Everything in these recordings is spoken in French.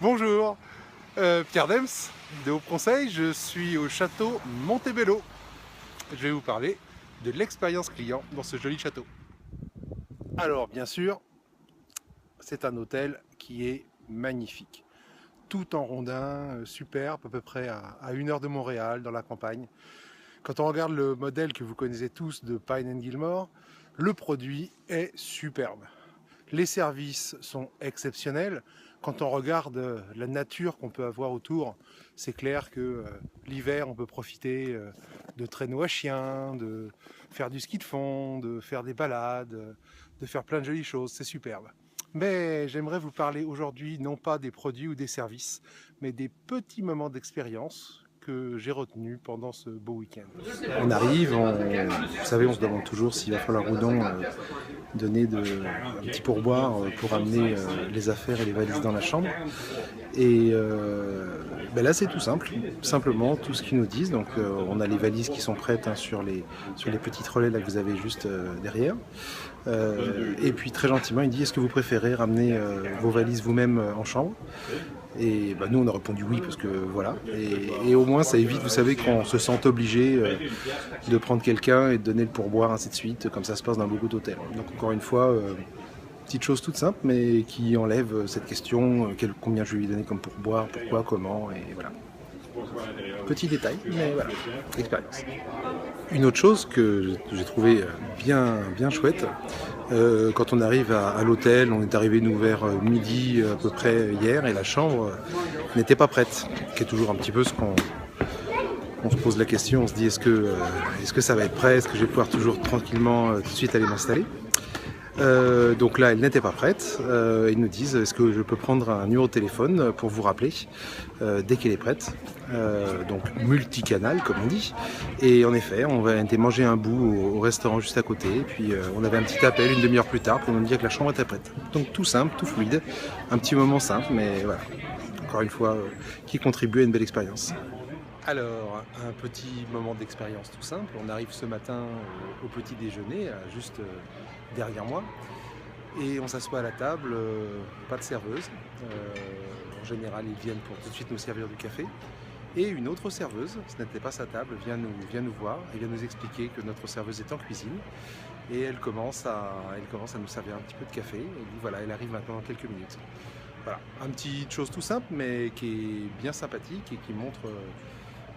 Bonjour, Pierre Dems de Haut Conseil, je suis au château Montebello. Je vais vous parler de l'expérience client dans ce joli château. Alors bien sûr, c'est un hôtel qui est magnifique. Tout en rondin, superbe, à peu près à 1 heure de Montréal, dans la campagne. Quand on regarde le modèle que vous connaissez tous de Pine & Gilmore, le produit est superbe. Les services sont exceptionnels. Quand on regarde la nature qu'on peut avoir autour, c'est clair que l'hiver, on peut profiter de traîneaux à chiens, de faire du ski de fond, de faire des balades, de faire plein de jolies choses. C'est superbe. Mais j'aimerais vous parler aujourd'hui non pas des produits ou des services, mais des petits moments d'expérience que j'ai retenus pendant ce beau week-end. On arrive, vous savez, on se demande toujours s'il va falloir ou non donner un petit pourboire pour amener les affaires et les valises dans la chambre. Et là c'est tout simple, simplement tout ce qu'ils nous disent. Donc on a les valises qui sont prêtes sur les petites relais là que vous avez juste derrière. Et puis très gentiment il dit: est-ce que vous préférez ramener vos valises vous-même en chambre? Et nous on a répondu oui, parce que voilà, et au moins ça évite, vous savez, qu'on se sente obligé de prendre quelqu'un et de donner le pourboire, ainsi de suite, comme ça se passe dans beaucoup d'hôtels. Donc encore une fois, petite chose toute simple, mais qui enlève cette question, combien je vais lui donner comme pourboire, pourquoi, comment, et voilà. Petit détail, mais voilà, expérience. Une autre chose que j'ai trouvé bien chouette, quand on arrive à l'hôtel, on est arrivé nous vers midi à peu près hier, et la chambre n'était pas prête, qui est toujours un petit peu ce qu'on se pose la question. On se dit: est-ce que ça va être prêt, est-ce que je vais pouvoir toujours tranquillement tout de suite aller m'installer? Donc là, elle n'était pas prête. Ils nous disent: est-ce que je peux prendre un numéro de téléphone pour vous rappeler dès qu'elle est prête? Donc multicanal, comme on dit. Et en effet, on va aller manger un bout au restaurant juste à côté. Et puis on avait un petit appel 1/2 heure plus tard pour nous dire que la chambre était prête. Donc tout simple, tout fluide, un petit moment simple, mais voilà. Encore une fois, qui contribue à une belle expérience. Alors, un petit moment d'expérience tout simple. On arrive ce matin au petit déjeuner, juste derrière moi, et on s'assoit à la table, pas de serveuse. En général, ils viennent pour tout de suite nous servir du café. Et une autre serveuse, ce n'était pas sa table, vient nous voir et vient nous expliquer que notre serveuse est en cuisine. Et elle commence à nous servir un petit peu de café. Et dit voilà, elle arrive maintenant dans quelques minutes. Voilà, une petite chose tout simple, mais qui est bien sympathique et qui montre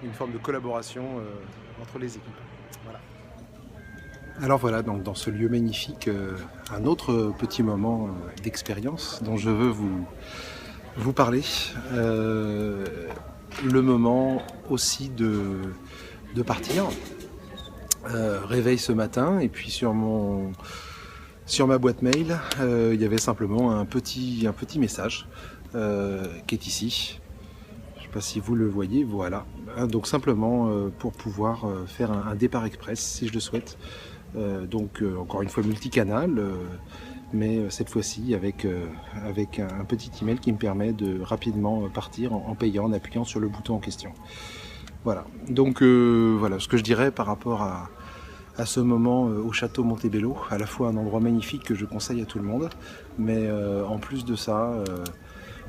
une forme de collaboration entre les équipes. Voilà. Alors voilà, donc dans ce lieu magnifique, un autre petit moment d'expérience dont je veux vous parler. Le moment aussi de partir. Réveil ce matin, et puis sur ma boîte mail, il y avait simplement un petit message qui est ici. Je ne sais pas si vous le voyez, voilà. Donc simplement pour pouvoir faire un départ express si je le souhaite. Donc encore une fois multicanal, mais cette fois-ci avec un petit email qui me permet de rapidement partir en payant, en appuyant sur le bouton en question. Voilà, donc voilà ce que je dirais par rapport à ce moment au château Montebello, à la fois un endroit magnifique que je conseille à tout le monde, mais en plus de ça,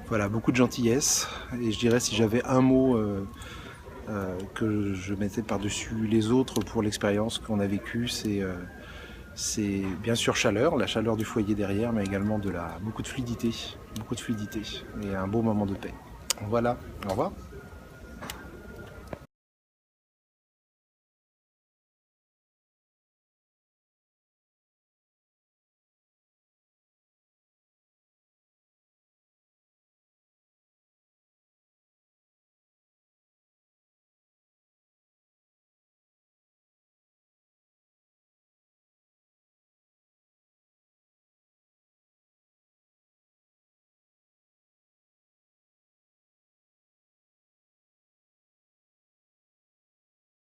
voilà, beaucoup de gentillesse. Et je dirais, si j'avais un mot que je mettais par-dessus les autres pour l'expérience qu'on a vécue, c'est bien sûr la chaleur du foyer derrière, mais également beaucoup de fluidité et un beau moment de paix. Voilà, au revoir.